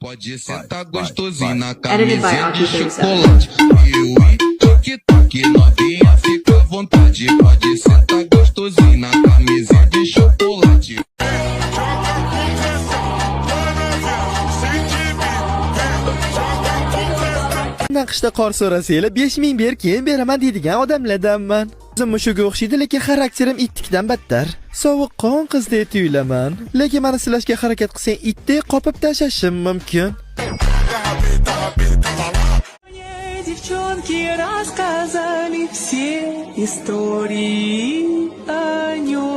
Pode sentar gostosinho na Edited by camisinha de Archie 37. chocolate. Tic-tac, novinha, fica à vontade. Pode sentar gostosinho na camisinha de chocolate. Naqshda qor so'rasanglar 5000 ber, keyin beraman deydigan odamlardanman. O'zim mushuga o'xshaydi, lekin xarakterim ittikdan battar. Sovuqqon qizdek tuyulaman, lekin meni silashga harakat qilsang itdek qopib tashlashim mumkin. Девчонки рассказали все истории о нем.